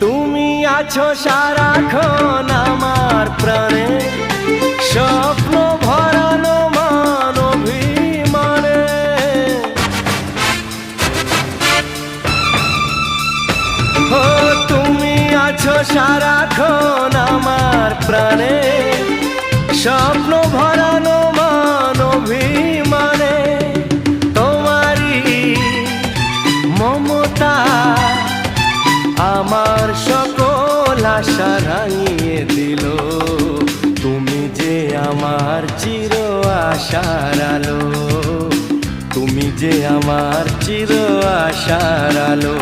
তুমি আছো সারাক্ষণ আমার প্রাণে, স্বপ্ন ভরানো মান অভিমানে। ও তুমি আছো সারাক্ষণ আমার প্রাণে, স্বপ্ন ভরানো মান অভিমানে। তোমারই মমতা আমার সকল আশা রাঙিয়ে দিল। তুমি যে আমার চির আশার আলো, তুমি যে আমার চির আশার আলো।